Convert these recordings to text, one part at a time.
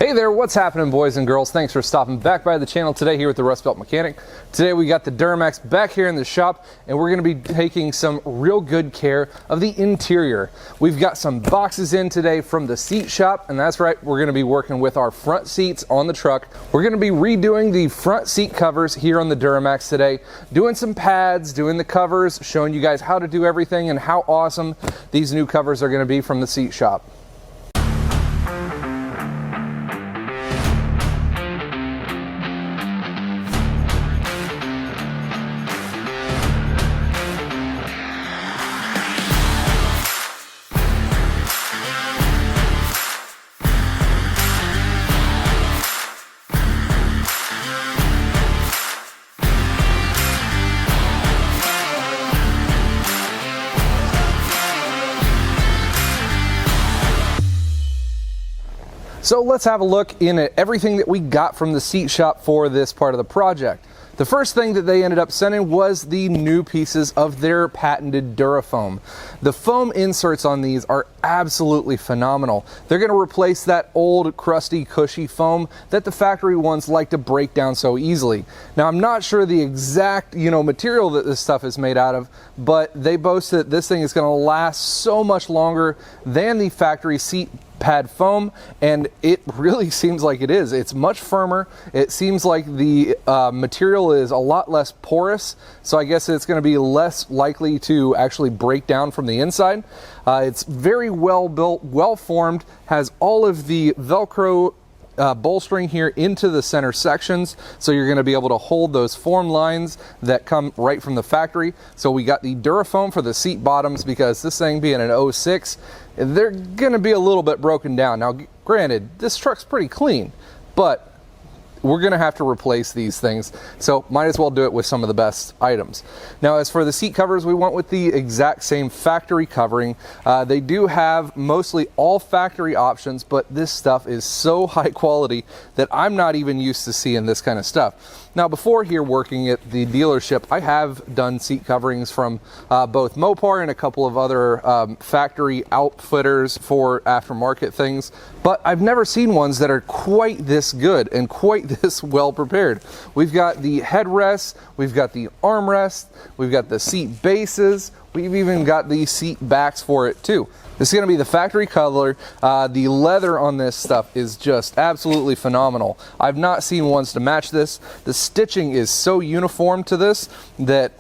Hey there, what's happening, boys and girls? Thanks for stopping back by the channel today here with the Rust Belt Mechanic. Today we got the Duramax back here in the shop, and we're going to be taking some real good care of the interior. We've got some boxes in today from the seat shop, and that's right, we're going to be working with our front seats on the truck. We're going to be redoing the front seat covers here on the Duramax today, doing some pads, doing the covers, showing you guys how to do everything and how awesome these new covers are going to be from the seat shop. So let's have a look in at everything that we got from the seat shop for this part of the project. The first thing that they ended up sending was the new pieces of their patented Durafoam. The foam inserts on these are absolutely phenomenal. They're going to replace that old crusty cushy foam that the factory ones like to break down so easily. Now I'm not sure the exact material that this stuff is made out of, but they boast that this thing is going to last so much longer than the factory seat pad foam, and it really seems like it is. It's much firmer. It seems like the material is a lot less porous, so I guess it's going to be less likely to actually break down from the inside. It's very well built, well formed, has all of the Velcro bolstering here into the center sections, so you're going to be able to hold those form lines that come right from the factory. So we got the Durafoam for the seat bottoms, because this thing being an 06, they're going to be a little bit broken down. Now granted, this truck's pretty clean, but we're going to have to replace these things, so might as well do it with some of the best items. Now as for the seat covers, we went with the exact same factory covering. They do have mostly all factory options, but this stuff is so high quality that I'm not even used to seeing this kind of stuff. Now before here working at the dealership, I have done seat coverings from both Mopar and a couple of other factory outfitters for aftermarket things, but I've never seen ones that are quite this good and quite this well prepared. We've got the headrest, we've got the armrest, we've got the seat bases, we've even got the seat backs for it too. This is going to be the factory color. The leather on this stuff is just absolutely phenomenal. I've not seen ones to match this. The stitching is so uniform to this that,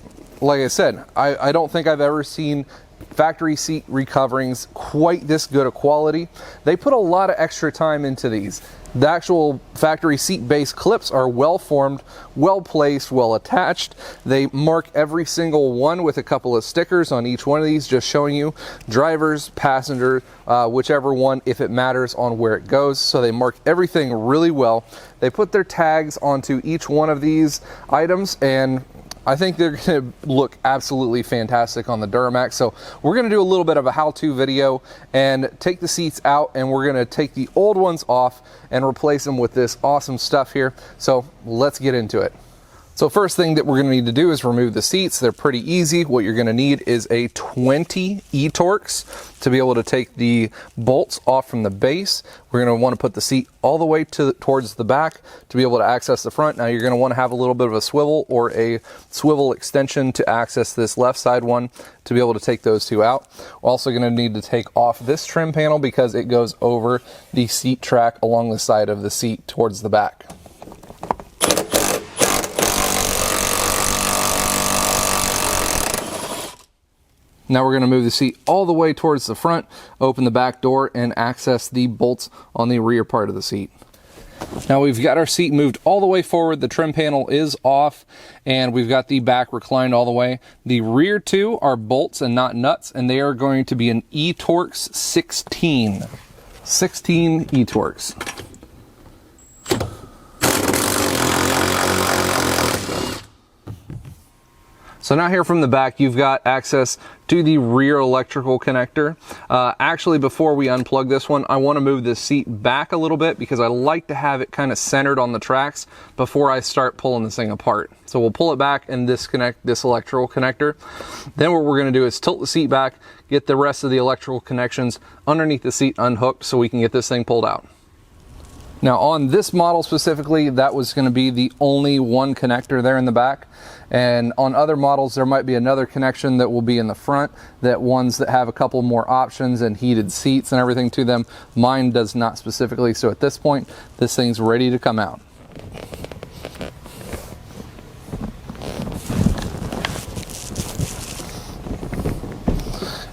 like I said, I don't think I've ever seen factory seat recoverings quite this good a quality. They put a lot of extra time into these. The actual factory seat base clips are well formed, well placed, well attached. They mark every single one with a couple of stickers on each one of these, just showing you drivers, passenger, whichever one, if it matters, on where it goes. So they mark everything really well. They put their tags onto each one of these items, and I think they're going to look absolutely fantastic on the Duramax. So we're going to do a little bit of a how-to video and take the seats out, and we're going to take the old ones off and replace them with this awesome stuff here. So let's get into it. So first thing that we're going to need to do is remove the seats. They're pretty easy. What you're going to need is a 20 E-Torx to be able to take the bolts off from the base. We're going to want to put the seat all the way towards the back to be able to access the front. Now you're going to want to have a little bit of a swivel or a swivel extension to access this left side one to be able to take those two out. We're also going to need to take off this trim panel because it goes over the seat track along the side of the seat towards the back. Now we're going to move the seat all the way towards the front, open the back door, and access the bolts on the rear part of the seat. Now we've got our seat moved all the way forward, the trim panel is off, and we've got the back reclined all the way. The rear two are bolts and not nuts, and they are going to be an E-Torx 16. 16 E-Torx. So now here from the back, you've got access to the rear electrical connector. Actually, before we unplug this one, I want to move this seat back a little bit because I like to have it kind of centered on the tracks before I start pulling this thing apart. So we'll pull it back and disconnect this electrical connector. Then what we're going to do is tilt the seat back, get the rest of the electrical connections underneath the seat unhooked so we can get this thing pulled out. Now on this model specifically, that was going to be the only one connector there in the back. And on other models, there might be another connection that will be in the front, that ones that have a couple more options and heated seats and everything to them. Mine does not specifically. So at this point, this thing's ready to come out.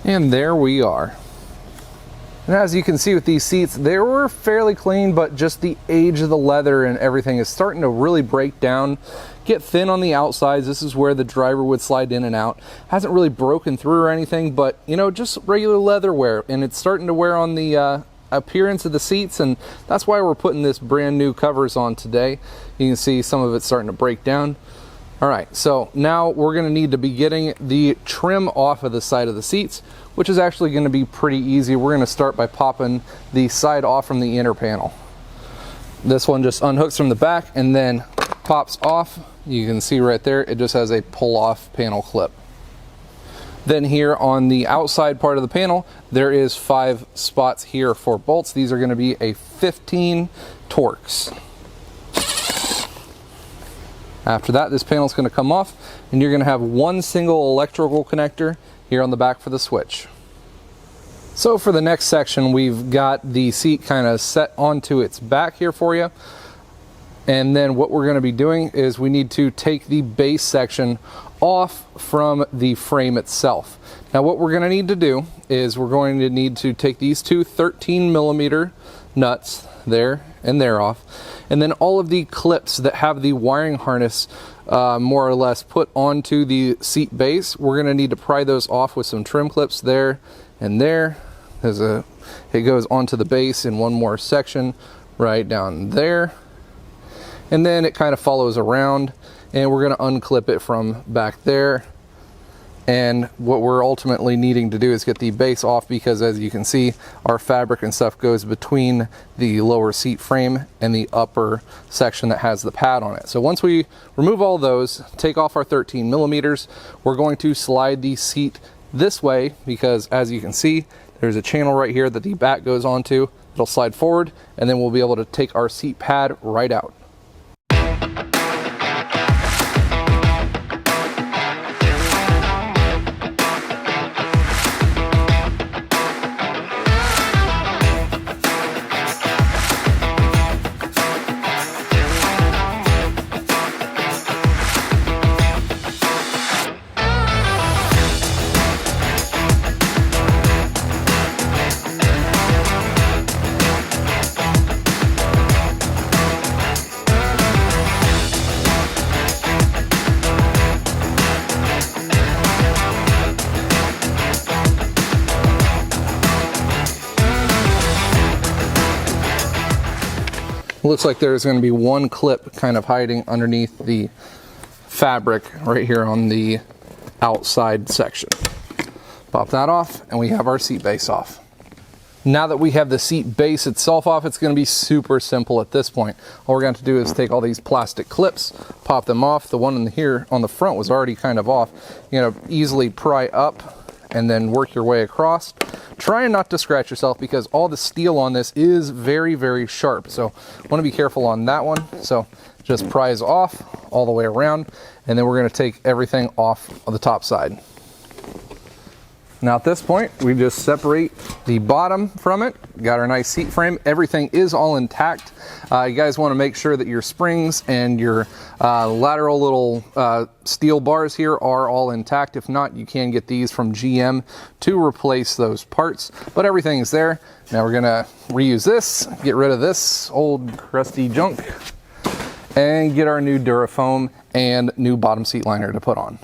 And there we are. And as you can see with these seats, they were fairly clean, but just the age of the leather and everything is starting to really break down, get thin on the outsides. This is where the driver would slide in and out. Hasn't really broken through or anything, but you know, just regular leather wear, and it's starting to wear on the appearance of the seats, and that's why we're putting this brand new covers on today. You can see some of it's starting to break down. All right, so now we're going to need to be getting the trim off of the side of the seats, which is actually going to be pretty easy. We're going to start by popping the side off from the inner panel. This one just unhooks from the back and then pops off. You can see right there, it just has a pull-off panel clip. Then here on the outside part of the panel, there is 5 spots here for bolts. These are going to be a 15 Torx. After that, this panel is going to come off, and you're going to have one single electrical connector here on the back for the switch. So for the next section, we've got the seat kind of set onto its back here for you. And then what we're going to be doing is we need to take the base section off from the frame itself. Now what we're going to need to do is we're going to need to take these two 13mm nuts there and there off, and then all of the clips that have the wiring harness more or less put onto the seat base, we're going to need to pry those off with some trim clips there and there. It goes onto the base in one more section right down there, and then it kind of follows around, and we're going to unclip it from back there. And what we're ultimately needing to do is get the base off, because as you can see, our fabric and stuff goes between the lower seat frame and the upper section that has the pad on it. So once we remove all those, take off our 13mm, we're going to slide the seat this way, because as you can see, there's a channel right here that the back goes onto. It'll slide forward, and then we'll be able to take our seat pad right out. Looks like there's going to be one clip kind of hiding underneath the fabric right here on the outside section. Pop that off, and we have our seat base off. Now that we have the seat base itself off, it's going to be super simple at this point. All we're going to do is take all these plastic clips, pop them off. The one in here on the front was already kind of off. You're going to easily pry up and then work your way across. Try not to scratch yourself, because all the steel on this is very, very sharp. So want to be careful on that one. So just prise off all the way around, and then we're going to take everything off of the top side. Now at this point, we just separate the bottom from it. Got our nice seat frame. Everything is all intact. You guys want to make sure that your springs and your lateral little steel bars here are all intact. If not, you can get these from GM to replace those parts, but everything is there. Now we're gonna reuse this, get rid of this old crusty junk, and get our new Durafoam and new bottom seat liner to put on.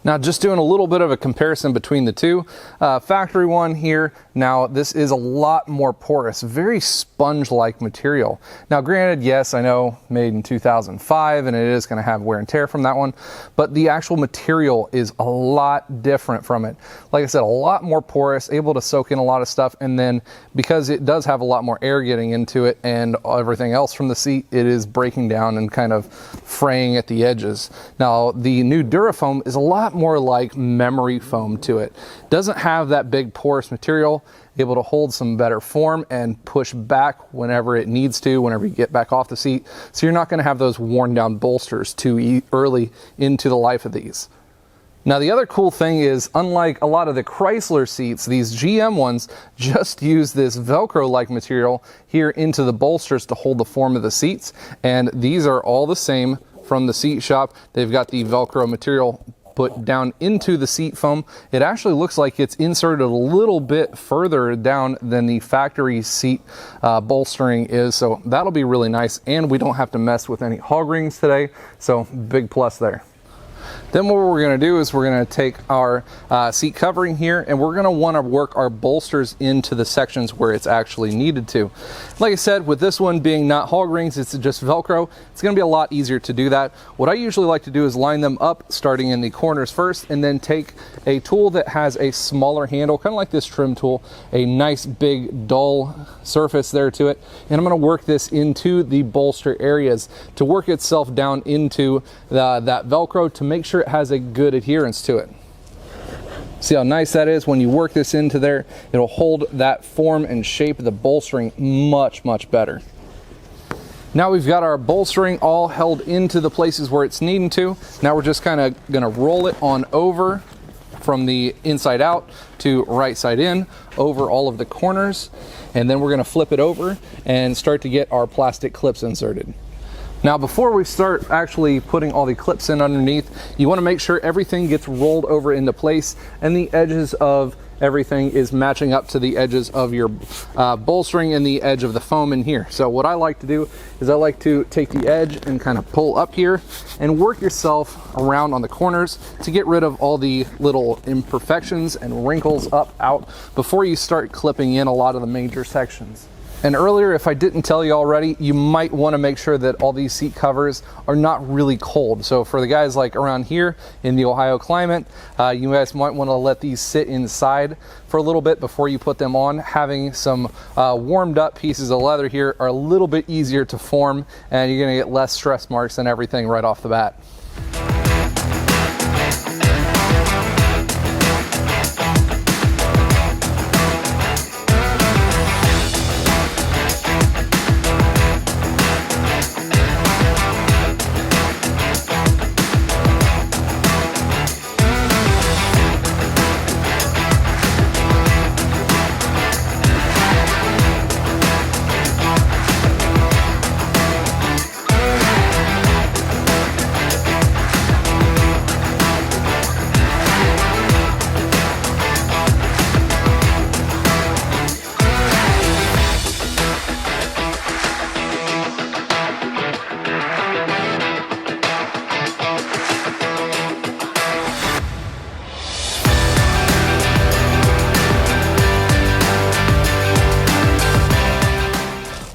Now just doing a little bit of a comparison between the two. Factory one here, now this is a lot more porous, very sponge-like material. Now granted, yes, I know made in 2005 and it is going to have wear and tear from that one, but the actual material is a lot different from it. Like I said, a lot more porous, able to soak in a lot of stuff, and then because it does have a lot more air getting into it and everything else from the seat, it is breaking down and kind of fraying at the edges. Now the new Durafoam is a lot lot more like memory foam to it. Doesn't have that big porous material, able to hold some better form and push back whenever it needs to, whenever you get back off the seat. So you're not going to have those worn down bolsters too early into the life of these. Now the other cool thing is, unlike a lot of the Chrysler seats, these GM ones just use this Velcro-like material here into the bolsters to hold the form of the seats, and these are all the same from the seat shop. They've got the Velcro material put down into the seat foam. It actually looks like it's inserted a little bit further down than the factory seat bolstering is, so that'll be really nice, and we don't have to mess with any hog rings today, so big plus there. Then what we're going to do is we're going to take our seat covering here, and we're going to want to work our bolsters into the sections where it's actually needed to. Like I said, with this one being not hog rings, it's just Velcro, it's going to be a lot easier to do that. What I usually like to do is line them up starting in the corners first, and then take a tool that has a smaller handle, kind of like this trim tool, a nice big dull surface there to it, and I'm going to work this into the bolster areas to work itself down into that Velcro to make sure it has a good adherence to it. See how nice that is? When you work this into there, it'll hold that form and shape of the bolstering much, much better. Now we've got our bolstering all held into the places where it's needing to. Now we're just kind of gonna roll it on over from the inside out to right side in over all of the corners, and then we're gonna flip it over and start to get our plastic clips inserted. Now before we start actually putting all the clips in underneath, you want to make sure everything gets rolled over into place and the edges of everything is matching up to the edges of your bolstering and the edge of the foam in here. So what I like to do is I like to take the edge and kind of pull up here and work yourself around on the corners to get rid of all the little imperfections and wrinkles out before you start clipping in a lot of the major sections. And earlier, if I didn't tell you already, you might want to make sure that all these seat covers are not really cold. So for the guys like around here in the Ohio climate, you guys might want to let these sit inside for a little bit before you put them on. Having some warmed up pieces of leather here are a little bit easier to form, and you're going to get less stress marks and everything right off the bat.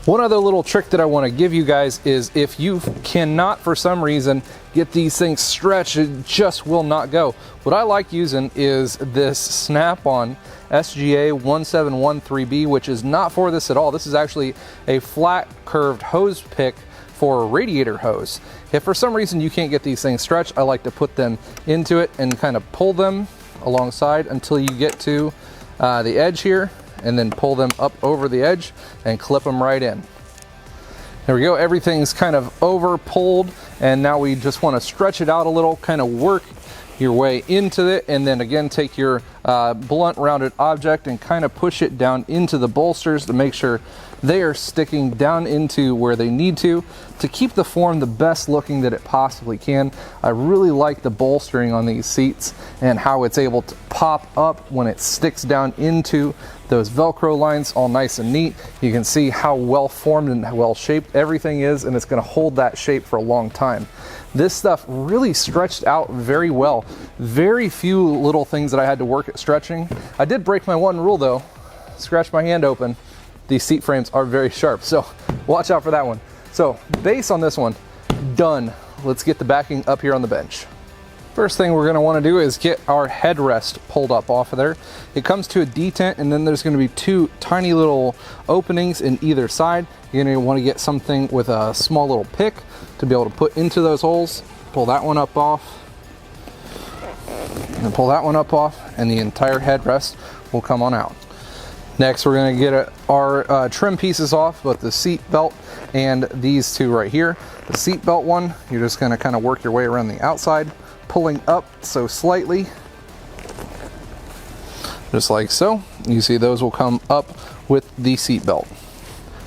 One other little trick that I want to give you guys is if you cannot, for some reason, get these things stretched, it just will not go. What I like using is this Snap-on SGA 1713B, which is not for this at all. This is actually a flat curved hose pick for a radiator hose. If for some reason you can't get these things stretched, I like to put them into it and kind of pull them alongside until you get to the edge here, and then pull them up over the edge and clip them right in. There we go, everything's kind of over pulled, and now we just want to stretch it out a little, kind of work your way into it, and then again take your blunt rounded object and kind of push it down into the bolsters to make sure they are sticking down into where they need to keep the form the best looking that it possibly can. I really like the bolstering on these seats and how it's able to pop up when it sticks down into those Velcro lines, all nice and neat. You can see how well formed and well shaped everything is, and it's going to hold that shape for a long time. This stuff really stretched out very well. Very few little things that I had to work at stretching. I did break my one rule though, scratch my hand open. These seat frames are very sharp, so watch out for that one. So base on this one, done. Let's get the backing up here on the bench. First thing we're going to want to do is get our headrest pulled up off of there. It comes to a detent, and then there's going to be two tiny little openings in either side. You're going to want to get something with a small little pick to be able to put into those holes. Pull that one up off. And pull that one up off, and the entire headrest will come on out. Next, we're going to get our trim pieces off, both the seat belt and these two right here. The seat belt one, you're just going to kind of work your way around the outside, pulling up so slightly, just like so. You see those will come up with the seat belt.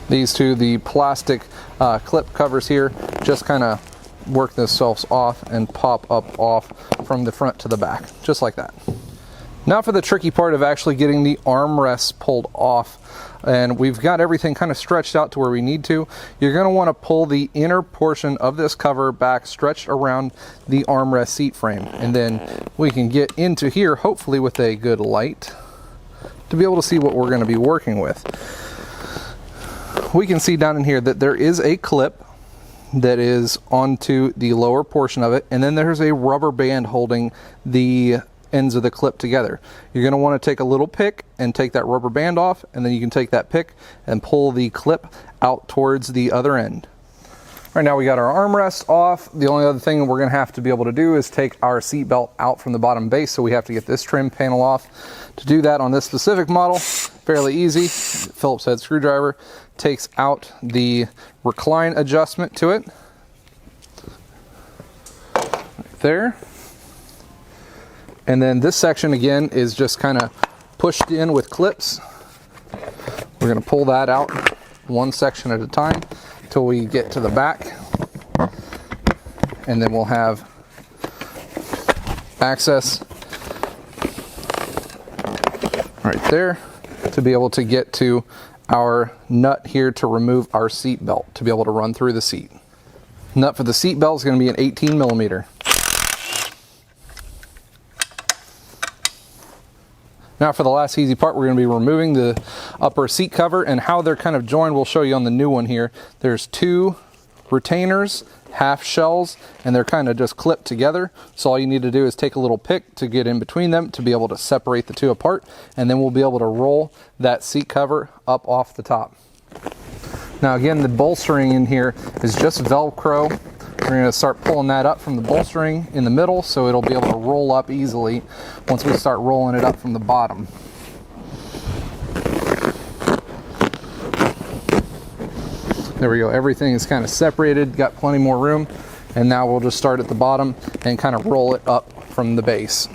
These two, the plastic clip covers here, just kind of work themselves off and pop up off from the front to the back, just like that. Now for the tricky part of actually getting the armrests pulled off, and we've got everything kind of stretched out to where we need to. You're going to want to pull the inner portion of this cover back, stretched around the armrest seat frame, and then we can get into here, hopefully with a good light, to be able to see what we're going to be working with. We can see down in here that there is a clip that is onto the lower portion of it, and then there's a rubber band holding the ends of the clip together. You're going to want to take a little pick and take that rubber band off, and then you can take that pick and pull the clip out towards the other end. Right now we got our armrest off. The only other thing we're going to have to be able to do is take our seat belt out from the bottom base, so we have to get this trim panel off. To do that on this specific model, fairly easy. Phillips head screwdriver takes out the recline adjustment to it. Right there. And then this section again is just kind of pushed in with clips. We're going to pull that out one section at a time until we get to the back, and then we'll have access right there to be able to get to our nut here to remove our seat belt to be able to run through the seat. Nut for the seat belt is going to be an 18 millimeter. Now for the last easy part, we're going to be removing the upper seat cover, and how they're kind of joined we'll show you on the new one here. There's two retainers, half shells, and they're kind of just clipped together. So all you need to do is take a little pick to get in between them to be able to separate the two apart, and then we'll be able to roll that seat cover up off the top. Now again, the bolstering in here is just Velcro. We're going to start pulling that up from the bolstering in the middle, so it'll be able to roll up easily once we start rolling it up from the bottom. There we go. Everything is kind of separated, got plenty more room, and now we'll just start at the bottom and kind of roll it up from the base.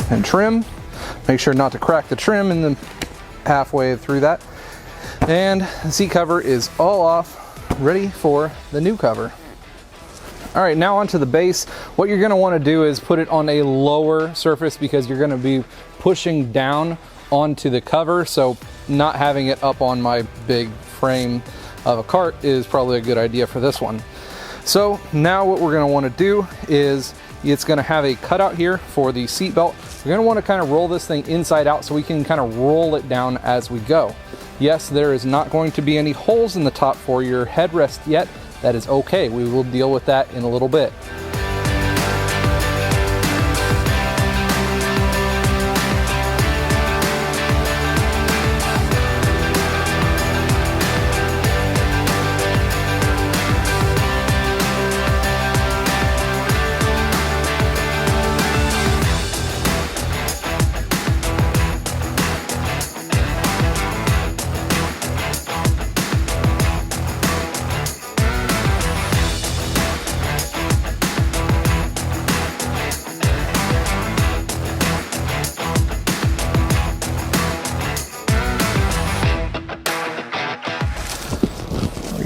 And trim, make sure not to crack the trim in the halfway through that, and the seat cover is all off, ready for the new cover. All right, now onto the base. What you're going to want to do is put it on a lower surface, because you're going to be pushing down onto the cover, so not having it up on my big frame of a cart is probably a good idea for this one. So now what we're going to want to do is, it's going to have a cutout here for the seat belt. We're going to want to kind of roll this thing inside out so we can kind of roll it down as we go. Yes, there is not going to be any holes in the top for your headrest yet. That is okay. We will deal with that in a little bit.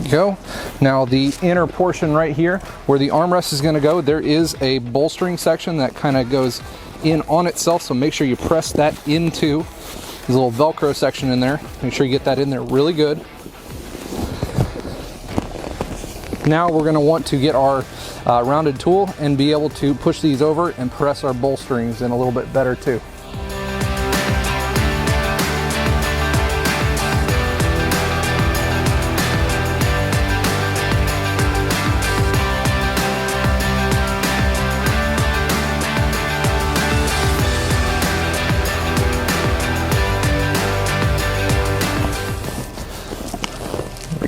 Go. Now the inner portion right here where the armrest is going to go, there is a bolstering section that kind of goes in on itself, so make sure you press that into There's a little Velcro section in there. Make sure you get that in there really good. Now we're going to want to get our rounded tool and be able to push these over and press our bolsterings in a little bit better too.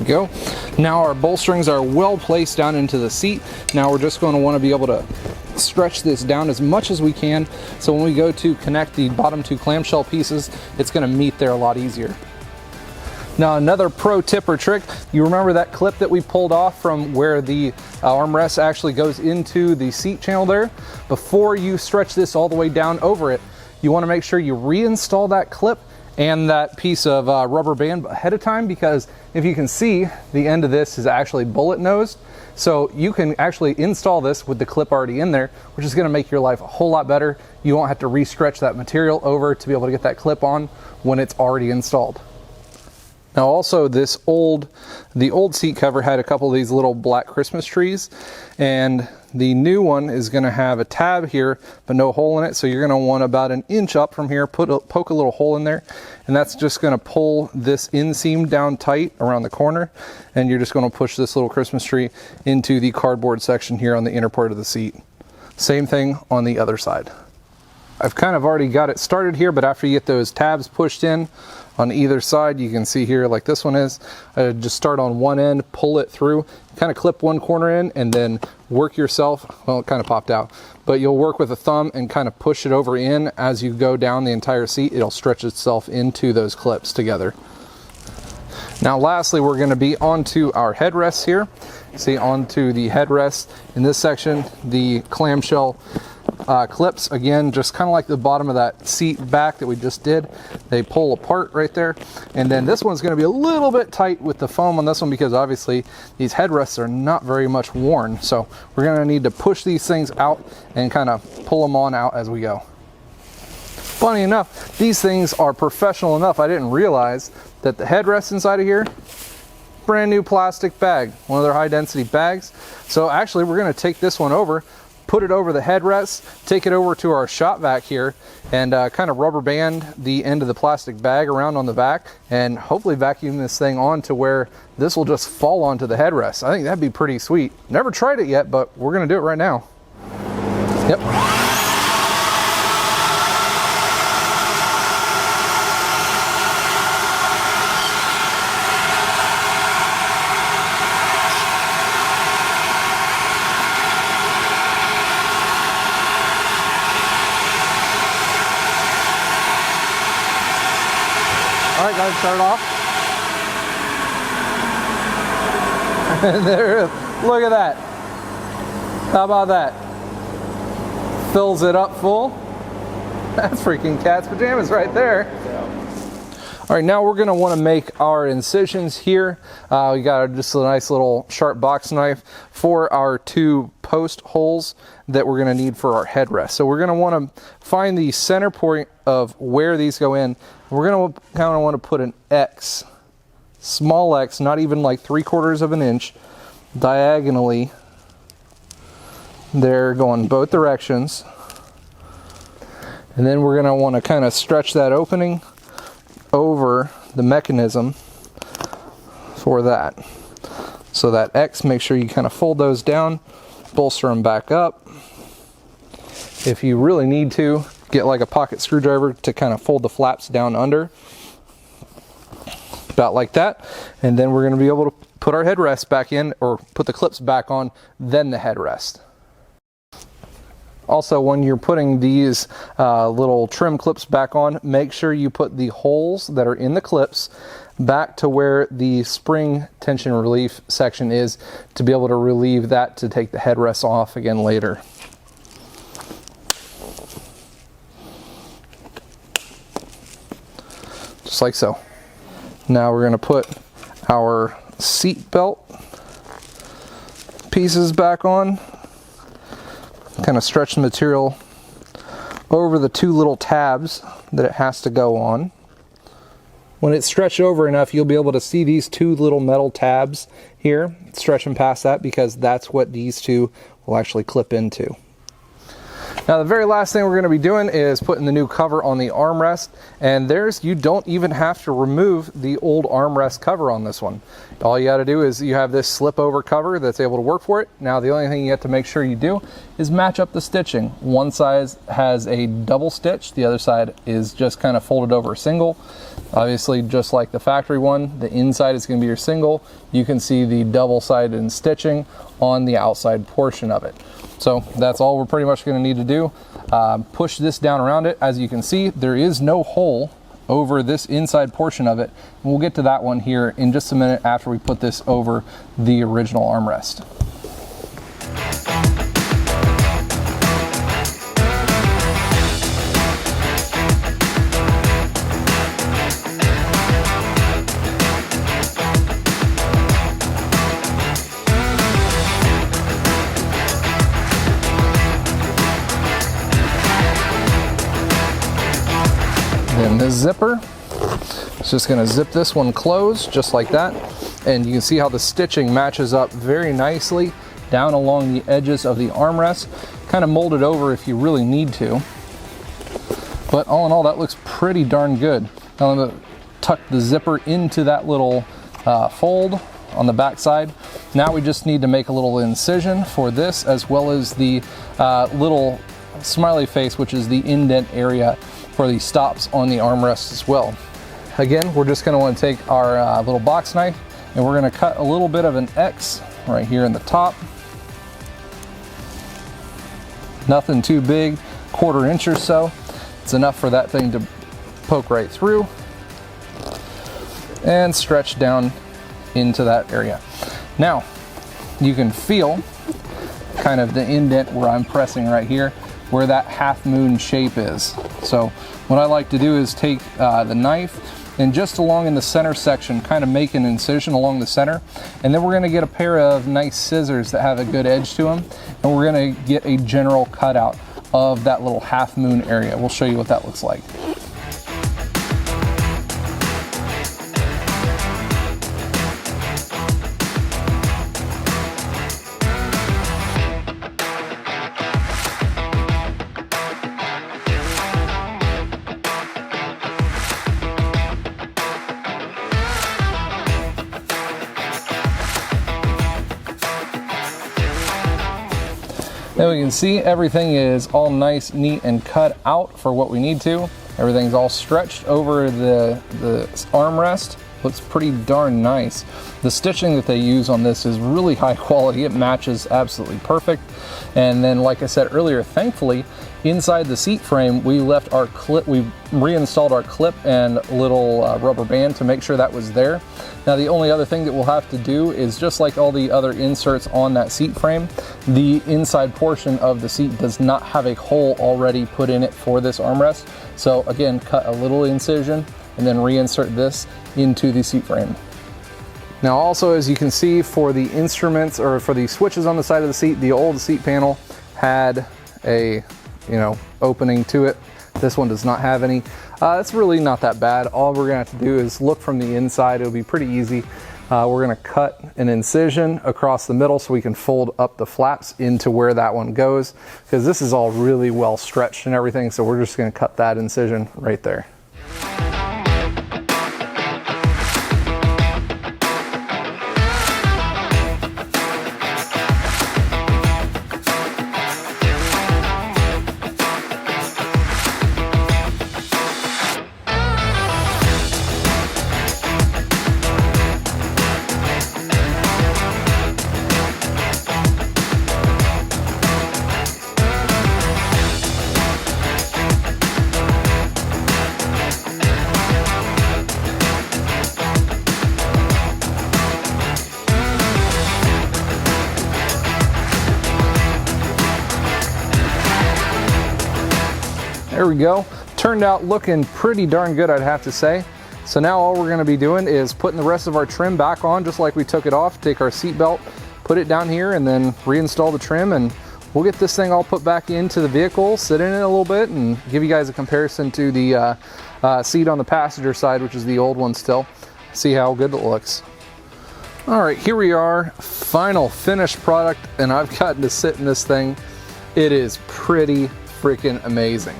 Go. Now our bolsterings are well placed down into the seat. Now we're just going to want to be able to stretch this down as much as we can, so when we go to connect the bottom two clamshell pieces, it's going to meet there a lot easier. Now another pro tip or trick, you remember that clip that we pulled off from where the armrest actually goes into the seat channel there? Before you stretch this all the way down over it, you want to make sure you reinstall that clip and that piece of rubber band ahead of time, because if you can see, the end of this is actually bullet nosed. So you can actually install this with the clip already in there, which is going to make your life a whole lot better. You won't have to re-stretch that material over to be able to get that clip on when it's already installed. Now also the old seat cover had a couple of these little black Christmas trees, and the new one is going to have a tab here but no hole in it, so you're going to want about an inch up from here, poke a little hole in there, and that's just going to pull this inseam down tight around the corner, and you're just going to push this little Christmas tree into the cardboard section here on the inner part of the seat. Same thing on the other side. I've kind of already got it started here, but after you get those tabs pushed in on either side, you can see here like this one is, just start on one end, pull it through, kind of clip one corner in, and then work yourself, well, it kind of popped out, but you'll work with a thumb and kind of push it over in as you go down the entire seat. It'll stretch itself into those clips together. Now lastly, we're going to be onto our headrests here. See, onto the headrest in this section, the clamshell clips, again, just kind of like the bottom of that seat back that we just did. They pull apart right there, and then this one's going to be a little bit tight with the foam on this one, because obviously these headrests are not very much worn, so we're going to need to push these things out and kind of pull them on out as we go. Funny enough, these things are professional enough, I didn't realize that the headrest inside of here, brand new plastic bag, one of their high density bags. So actually we're going to take this one over, put it over the headrest, take it over to our shop vac here, and kind of rubber band the end of the plastic bag around on the back, and hopefully vacuum this thing on to where this will just fall onto the headrest. I think that'd be pretty sweet. Never tried it yet, but we're going to do it right now. Yep. All right, guys, start it off. And there, look at that. How about that? Fills it up full. That's freaking cat's pajamas right there. All right, now we're going to want to make our incisions here. We got just a nice little sharp box knife for our two post holes that we're going to need for our headrest. So we're going to want to find the center point of where these go in. We're going to kind of want to put an X, small X, not even like 3/4 of an inch, diagonally there, going both directions. And then we're going to want to kind of stretch that opening over the mechanism for that. So that X, make sure you kind of fold those down, bolster them back up. If you really need to, get like a pocket screwdriver to kind of fold the flaps down under, about like that. And then we're going to be able to put our headrest back in, or put the clips back on, then the headrest. Also, when you're putting these little trim clips back on, make sure you put the holes that are in the clips back to where the spring tension relief section is, to be able to relieve that to take the headrest off again later. Just like so. Now we're going to put our seat belt pieces back on. Kind of stretch the material over the two little tabs that it has to go on. When it's stretched over enough, you'll be able to see these two little metal tabs here, stretching past that, because that's what these two will actually clip into. Now the very last thing we're going to be doing is putting the new cover on the armrest, and you don't even have to remove the old armrest cover on this one. All you got to do is you have this slip over cover that's able to work for it. Now the only thing you have to make sure you do is match up the stitching. One side has a double stitch, the other side is just kind of folded over single. Obviously, just like the factory one, the inside is going to be your single. You can see the double-sided stitching on the outside portion of it. So that's all we're pretty much going to need to do. Push this down around it. As you can see, there is no hole over this inside portion of it. And we'll get to that one here in just a minute after we put this over the original armrest. Then this zipper, it's just going to zip this one closed just like that, and you can see how the stitching matches up very nicely down along the edges of the armrest. Kind of mold it over if you really need to, but all in all that looks pretty darn good. Now I'm going to tuck the zipper into that little fold on the back side. Now we just need to make a little incision for this, as well as the little smiley face, which is the indent area for the stops on the armrest as well. Again, we're just going to want to take our little box knife, and we're going to cut a little bit of an X right here in the top. Nothing too big, 1/4 inch or so. It's enough for that thing to poke right through and stretch down into that area. Now you can feel kind of the indent where I'm pressing right here, where that half moon shape is. So what I like to do is take the knife and just along in the center section, kind of make an incision along the center, and then we're going to get a pair of nice scissors that have a good edge to them, and we're going to get a general cutout of that little half moon area. We'll show you what that looks like. Then we can see everything is all nice, neat, and cut out for what we need to. Everything's all stretched over the armrest. Looks pretty darn nice. The stitching that they use on this is really high quality. It matches absolutely perfect. And then, like I said earlier, thankfully, inside the seat frame, we left our clip, we reinstalled our clip and little rubber band to make sure that was there. Now the only other thing that we'll have to do is, just like all the other inserts on that seat frame, the inside portion of the seat does not have a hole already put in it for this armrest. So again, cut a little incision and then reinsert this into the seat frame. Now also, as you can see, for the instruments, or for the switches on the side of the seat, the old seat panel had a opening to it. This one does not have any. It's really not that bad. All we're gonna have to do is look from the inside. It'll be pretty easy. We're gonna cut an incision across the middle so we can fold up the flaps into where that one goes, because this is all really well stretched and everything. So we're just gonna cut that incision right there. There we go. Turned out looking pretty darn good, I'd have to say. So now all we're gonna be doing is putting the rest of our trim back on just like we took it off. Take our seat belt, put it down here, and then reinstall the trim, and we'll get this thing all put back into the vehicle, sit in it a little bit, and give you guys a comparison to the seat on the passenger side, which is the old one still. See how good it looks. All right, here we are, final finished product, and I've gotten to sit in this thing. It is pretty freaking amazing.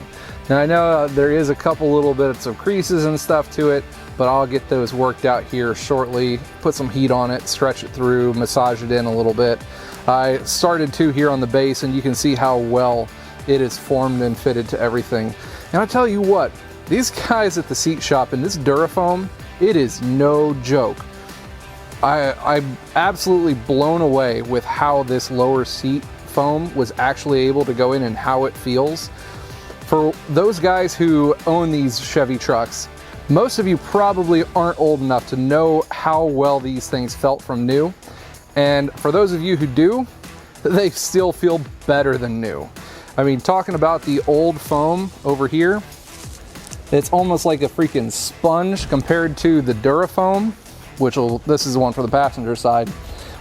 Now I know there is a couple little bits of creases and stuff to it, but I'll get those worked out here shortly. Put some heat on it, stretch it through, massage it in a little bit. I started to here on the base, and you can see how well it is formed and fitted to everything. And I'll tell you what, these guys at the seat shop and this Durafoam, it is no joke. I'm absolutely blown away with how this lower seat foam was actually able to go in and how it feels. For those guys who own these Chevy trucks, most of you probably aren't old enough to know how well these things felt from new. And for those of you who do, they still feel better than new. I mean, talking about the old foam over here, it's almost like a freaking sponge compared to the Durafoam, this is the one for the passenger side,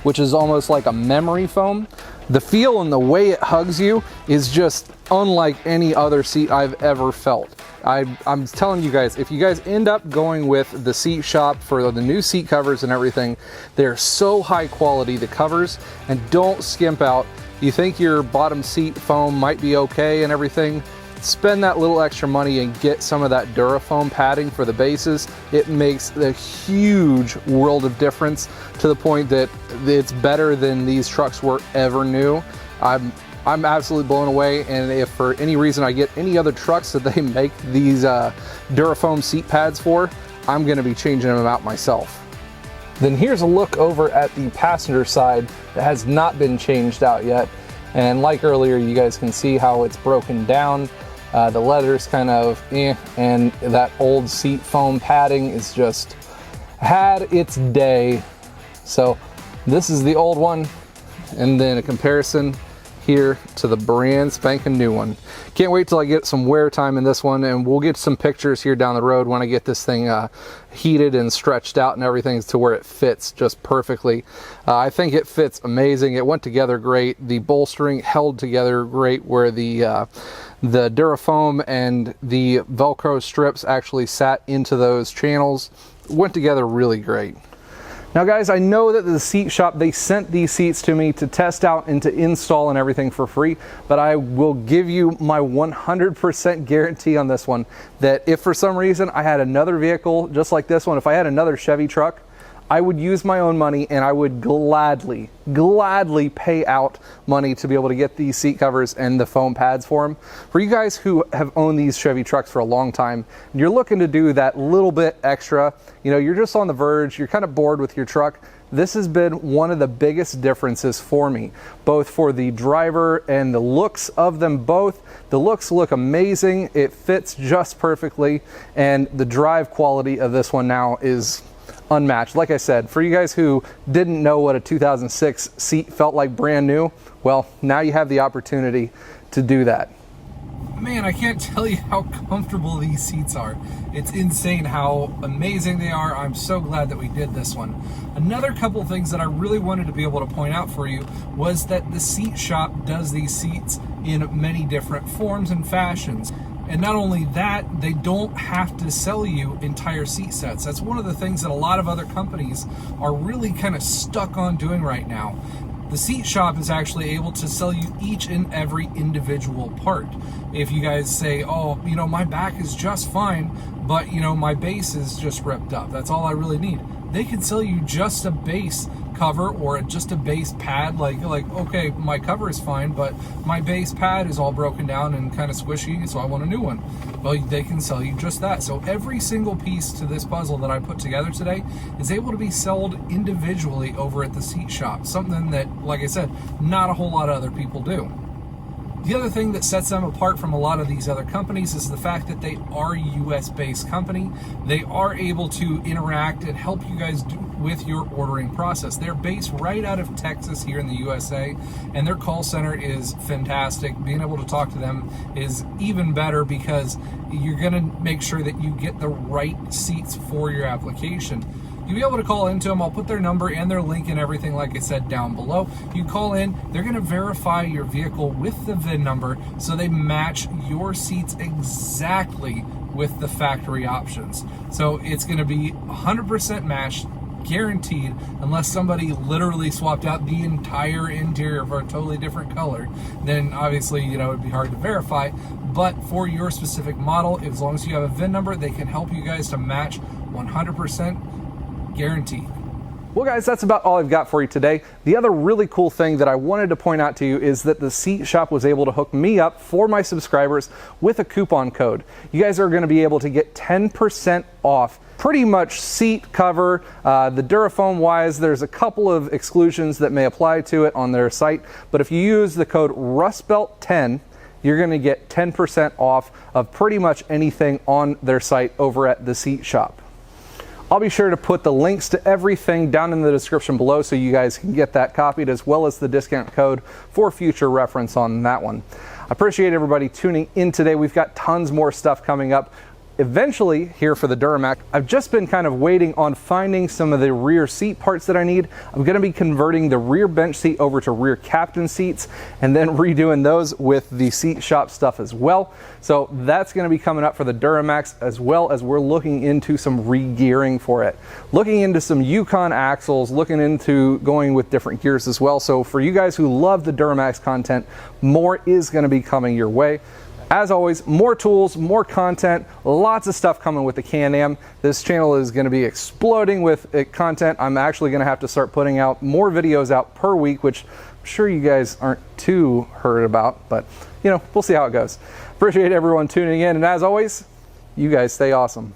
which is almost like a memory foam. The feel and the way it hugs you is just unlike any other seat I've ever felt. I'm telling you guys, if you guys end up going with the seat shop for the new seat covers and everything, they're so high quality, the covers, and don't skimp out. You think your bottom seat foam might be okay and everything, spend that little extra money and get some of that Durafoam padding for the bases. It makes a huge world of difference, to the point that it's better than these trucks were ever new. I'm absolutely blown away, and if for any reason I get any other trucks that they make these Durafoam seat pads for, I'm going to be changing them out myself. Then here's a look over at the passenger side that has not been changed out yet. And like earlier, you guys can see how it's broken down. The leather's kind of and that old seat foam padding is just had its day. So this is the old one, and then a comparison here to the brand spanking new one. Can't wait till I get some wear time in this one, and we'll get some pictures here down the road when I get this thing heated and stretched out and everything to where it fits just perfectly. I think it fits amazing. It went together great. The bolstering held together great, where the Durafoam and the Velcro strips actually sat into those channels. Went together really great. Now guys, I know that the seat shop, they sent these seats to me to test out and to install and everything for free, but I will give you my 100% guarantee on this one, that if for some reason I had another vehicle just like this one, if I had another Chevy truck, I would use my own money, and I would gladly pay out money to be able to get these seat covers and the foam pads for them. For you guys who have owned these Chevy trucks for a long time, and you're looking to do that little bit extra, you know, you're just on the verge, you're kind of bored with your truck, this has been one of the biggest differences for me, both for the driver and the looks of them both. The looks look amazing, it fits just perfectly, and the drive quality of this one now is unmatched. Like I said, for you guys who didn't know what a 2006 seat felt like brand new, well, now you have the opportunity to do that. Man, I can't tell you how comfortable these seats are. It's insane how amazing they are. I'm so glad that we did this one. Another couple things that I really wanted to be able to point out for you was that the seat shop does these seats in many different forms and fashions. And not only that, they don't have to sell you entire seat sets. That's one of the things that a lot of other companies are really kind of stuck on doing right now. The seat shop is actually able to sell you each and every individual part. If you guys say, oh, you know, my back is just fine, but you know, my base is just ripped up, that's all I really need, they can sell you just a base cover or just a base pad. Like okay, my cover is fine, but my base pad is all broken down and kind of squishy, so I want a new one. Well, they can sell you just that. So every single piece to this puzzle that I put together today is able to be sold individually over at the seat shop, something that, like I said, not a whole lot of other people do. The other thing that sets them apart from a lot of these other companies is the fact that they are a US-based company. They are able to interact and help you guys with your ordering process. They're based right out of Texas here in the USA, and their call center is fantastic. Being able to talk to them is even better because you're gonna make sure that you get the right seats for your application. you'll be able to call into them. I'll put their number and their link and everything, like I said, down below. You call in, they're gonna verify your vehicle with the VIN number so they match your seats exactly with the factory options. So it's gonna be 100% matched, guaranteed, unless somebody literally swapped out the entire interior for a totally different color. Then obviously, you know, it'd be hard to verify. But for your specific model, as long as you have a VIN number, they can help you guys to match 100% guaranteed. Well guys, that's about all I've got for you today. The other really cool thing that I wanted to point out to you is that the Seat Shop was able to hook me up for my subscribers with a coupon code. You guys are gonna be able to get 10% off pretty much seat cover. The Durafoam wise, there's a couple of exclusions that may apply to it on their site, but if you use the code RustBelt10, you're gonna get 10% off of pretty much anything on their site over at the Seat Shop. I'll be sure to put the links to everything down in the description below so you guys can get that copied, as well as the discount code for future reference on that one. I appreciate everybody tuning in today. We've got tons more stuff coming up eventually here for the Duramax. I've just been kind of waiting on finding some of the rear seat parts that I need. I'm going to be converting the rear bench seat over to rear captain seats and then redoing those with the Seat Shop stuff as well. So that's going to be coming up for the Duramax, as well as we're looking into some re-gearing for it. Looking into some Yukon axles, looking into going with different gears as well. So for you guys who love the Duramax content, more is going to be coming your way. As always, more tools, more content, lots of stuff coming with the Can-Am. This channel is going to be exploding with content. I'm actually going to have to start putting out more videos out per week, which I'm sure you guys aren't too hurt about, but you know, we'll see how it goes. Appreciate everyone tuning in, and as always, you guys stay awesome.